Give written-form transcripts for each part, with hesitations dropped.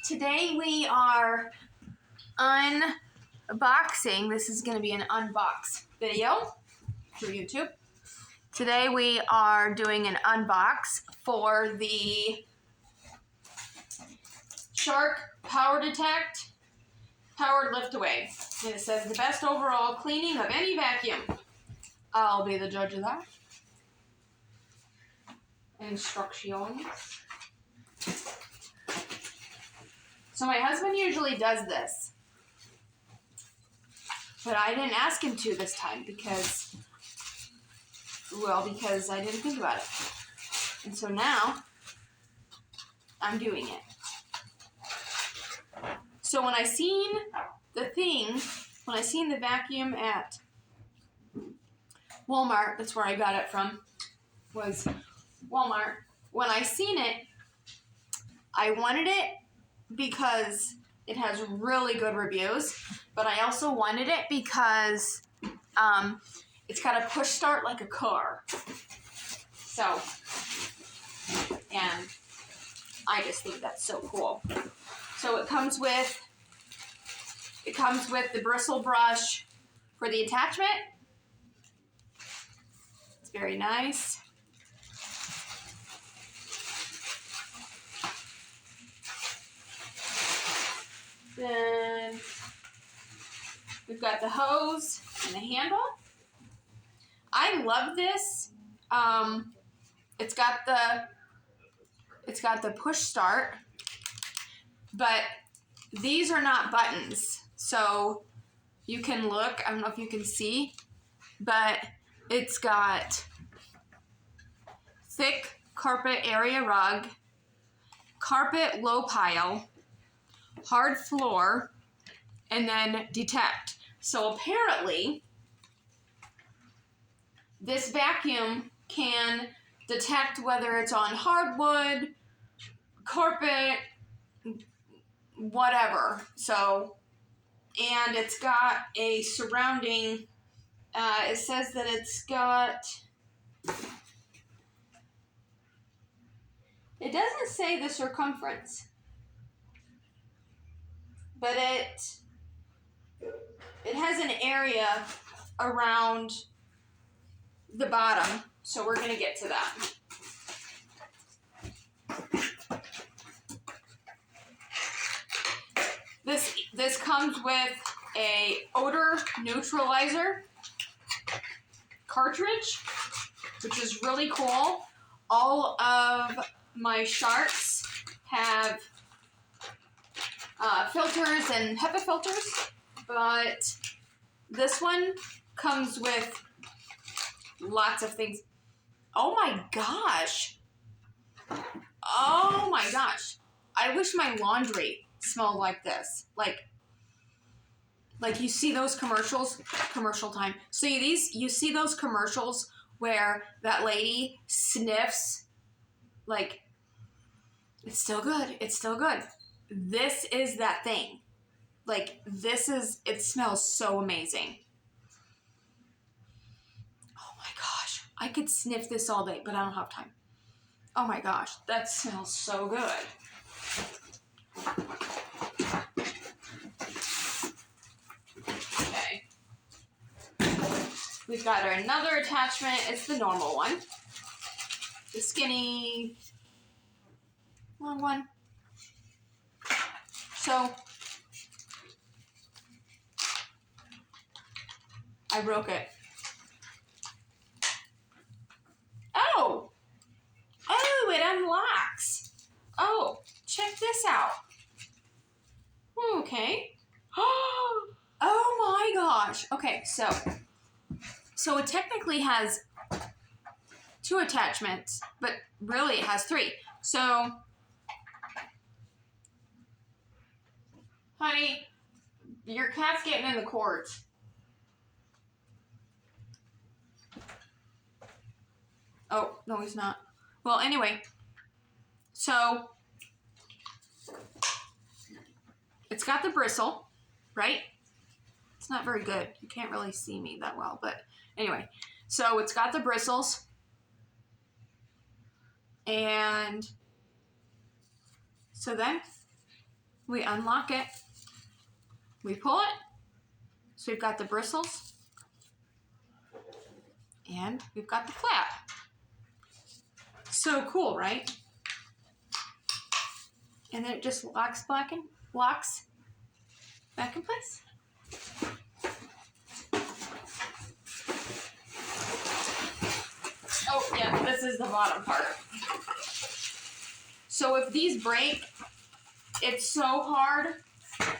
Today we are unboxing. This is going to be an unbox video for YouTube. Today we are doing an unbox for the Shark Power Detect Powered Lift Away. And it says the best overall cleaning of any vacuum. I'll be the judge of that. Instructions. So my husband usually does this, but I didn't ask him to this time because I didn't think about it. And so now I'm doing it. So when I seen the vacuum at Walmart, that's where I got it from, was Walmart. When I seen it, I wanted it because it has really good reviews, but I also wanted it because it's got a push start like a car. So, and I just think that's so cool. So it comes with the bristle brush for the attachment. It's very nice. Then we've got the hose and the handle. I love this. It's got the push start, but these are not buttons. So you can look, I don't know if you can see, but it's got thick carpet area rug, carpet low pile, hard floor, and then detect. So apparently this vacuum can detect whether it's on hardwood, carpet, whatever. So, and it's got a surrounding, it says that it's got, it doesn't say the circumference, but it has an area around the bottom, so we're going to get to that. This comes with a odor neutralizer cartridge, which is really cool. All of my Sharks have filters and HEPA filters, but this one comes with lots of things. Oh my gosh. Oh my gosh. I wish my laundry smelled like this. Like you see those commercials, commercial time. So you see those commercials where that lady sniffs, like, it's still good. It's still good. This is that thing. Like, it smells so amazing. Oh my gosh. I could sniff this all day, but I don't have time. Oh my gosh. That smells so good. Okay. We've got another attachment. It's the normal one. The skinny long one. So, I broke it. Oh, it unlocks. Oh, check this out. Okay. Oh my gosh. Okay, so it technically has 2 attachments, but really it has 3. So, honey, your cat's getting in the cords. Oh, no, he's not. Well, anyway, so it's got the bristle, right? It's not very good. You can't really see me that well, but anyway. So it's got the bristles, and so then we unlock it, we pull it, so we've got the bristles, and we've got the flap. So cool, right? And then it just locks back in place. Oh yeah, this is the bottom part. So if these break, it's so hard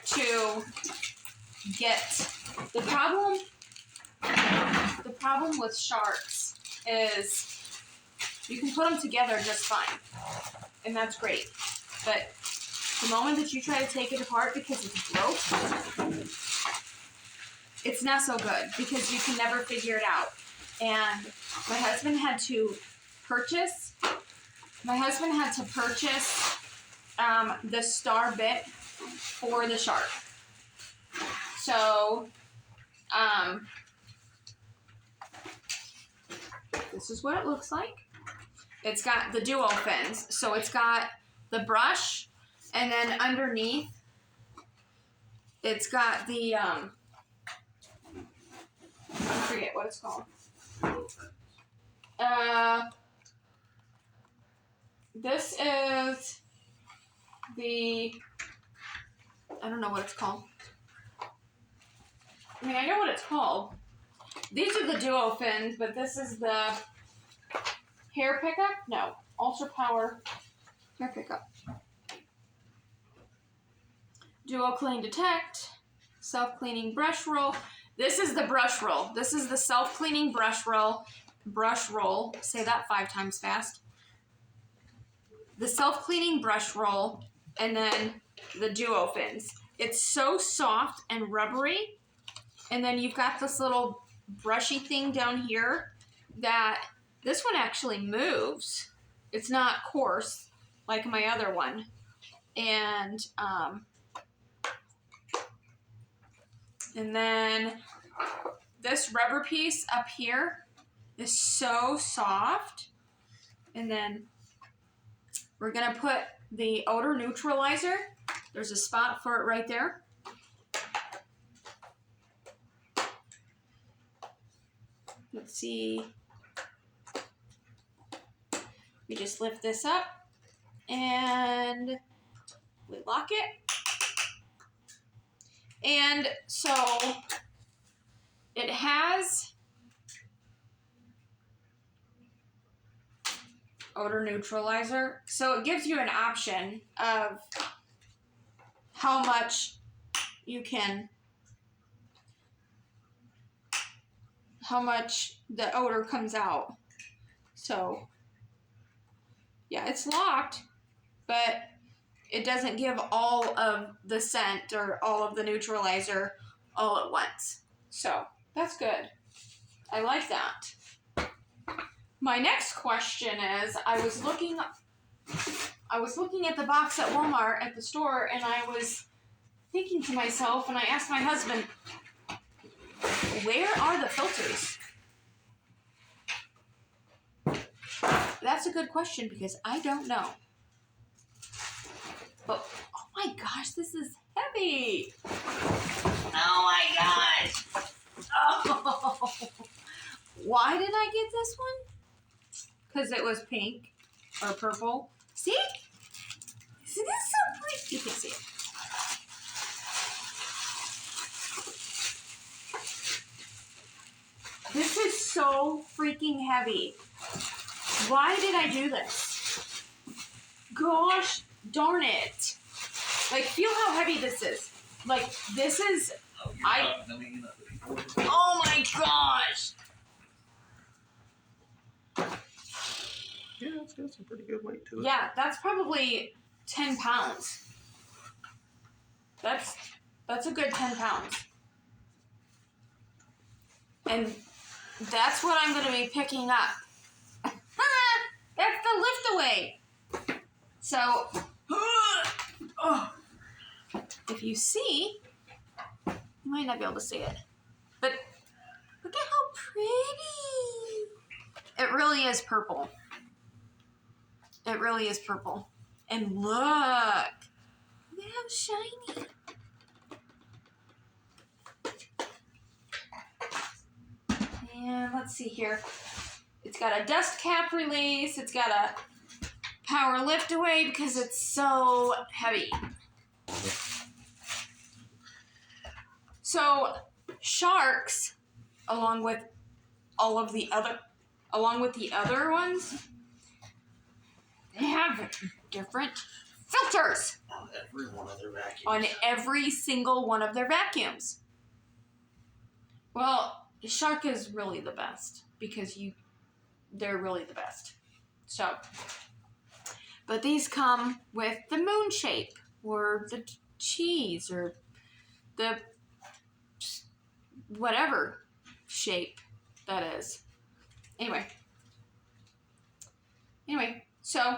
to get. The problem with sharks is you can put them together just fine, and that's great. But the moment that you try to take it apart because it's broke, it's not so good because you can never figure it out. And my husband had to purchase the star bit for the shark. So, this is what it looks like. It's got the duo fins. So it's got the brush, and then underneath, it's got the, I forget what it's called. This is the, I don't know what it's called. I mean, I know what it's called. These are the duo fins, but this is the hair pickup? No, Ultra Power hair pickup. Duo Clean Detect, self-cleaning brush roll. This is the brush roll. This is the self-cleaning brush roll. Say that 5 times fast. The self-cleaning brush roll, and then the duo fins. It's so soft and rubbery. And then you've got this little brushy thing down here that this one actually moves. It's not coarse like my other one. And then this rubber piece up here is so soft. And then we're going to put the odor neutralizer. There's a spot for it right there. Let's see. We just lift this up and we lock it. And so it has odor neutralizer. So it gives you an option of how much you can, how much the odor comes out. So yeah, it's locked, but it doesn't give all of the scent or all of the neutralizer all at once. So that's good. I like that. My next question is, I was looking at the box at Walmart at the store, and I was thinking to myself, and I asked my husband, where are the filters? That's a good question because I don't know. But, oh my gosh, this is heavy. Oh my gosh. Oh. Why did I get this one? Because it was pink or purple. See? Isn't this so pretty? You can see it. This is so freaking heavy. Why did I do this? Gosh darn it. Like, feel how heavy this is. Like, this is... Oh my gosh. Yeah, it's got some pretty good weight to it. Yeah, that's probably 10 pounds. That's a good 10 pounds. And that's what I'm going to be picking up. That's the lift away. So, if you see, you might not be able to see it, but look at how pretty. It really is purple. It really is purple. And look at how shiny. And let's see here. It's got a dust cap release. It's got a power lift away because it's so heavy. So Sharks, along with the other ones, they have different filters On every one of their vacuums. on every single one of their vacuums. Well, Shark is really the best because they're really the best. So, but these come with the moon shape or the cheese or the whatever shape that is. Anyway, so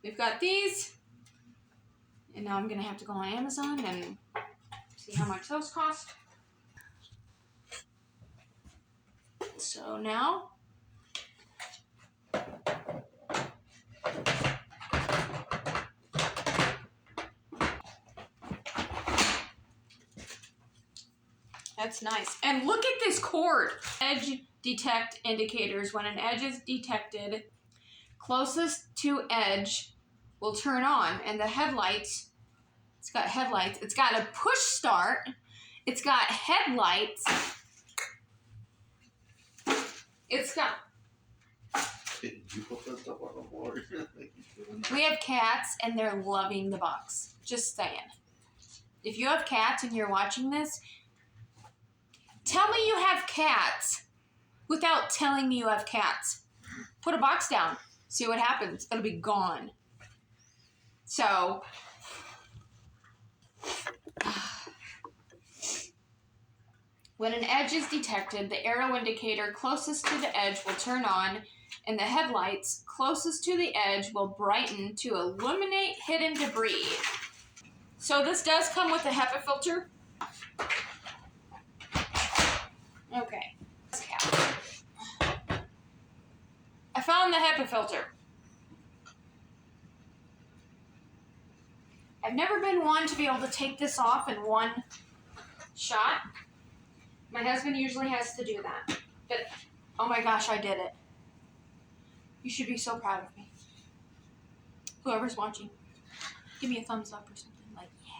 we've got these, and now I'm gonna have to go on Amazon and see how much those cost. So now that's nice. And look at this cord. Edge detect indicators. When an edge is detected, closest to edge will turn on, and the headlights, it's got headlights. It's got a push start. It's got headlights. It's got... Did you put that stuff on the floor? We have cats, and they're loving the box. Just saying. If you have cats and you're watching this, tell me you have cats without telling me you have cats. Put a box down. See what happens. It'll be gone. So, when an edge is detected, the arrow indicator closest to the edge will turn on, and the headlights closest to the edge will brighten to illuminate hidden debris. So this does come with a HEPA filter. Okay. I found the HEPA filter. I've never been one to be able to take this off in one shot. My husband usually has to do that. But, oh my gosh, I did it. You should be so proud of me. Whoever's watching, give me a thumbs up or something. Like, yeah.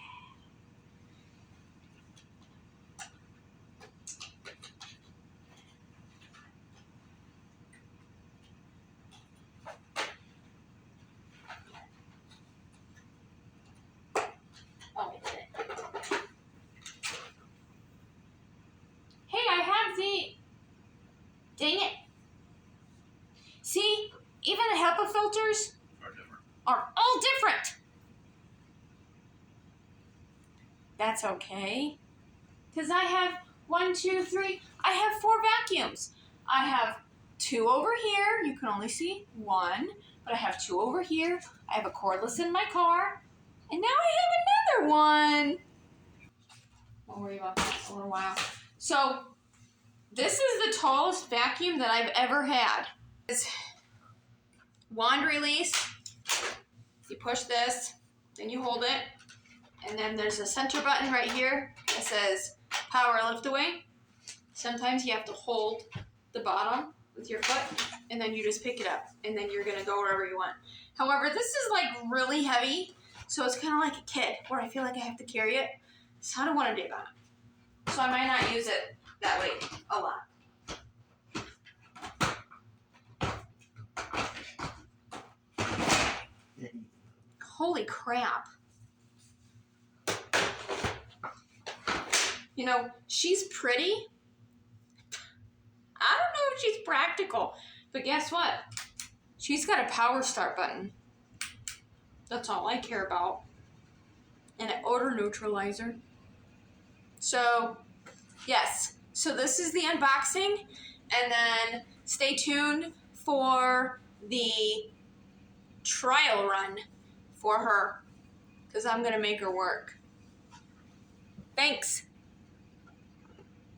Oh, I did it. Hey, I have the... Dang it. See, even the HEPA filters are all different. That's okay. Because I have 1, 2, 3, I have 4 vacuums. I have 2 over here. You can only see 1. But I have 2 over here. I have a cordless in my car. And now I have another one. We'll worry about that in a little while. So, this is the tallest vacuum that I've ever had. It's wand release. You push this, then you hold it, and then there's a center button right here that says power lift away. Sometimes you have to hold the bottom with your foot, and then you just pick it up, and then you're gonna go wherever you want. However, this is like really heavy, so it's kind of like a kid, where I feel like I have to carry it. So I don't want to do that. So I might not use it that way a lot. Holy crap. You know, she's pretty. I don't know if she's practical, but guess what? She's got a power start button. That's all I care about. And an odor neutralizer. So, yes. So this is the unboxing, and then stay tuned for the trial run for her, because I'm going to make her work. Thanks.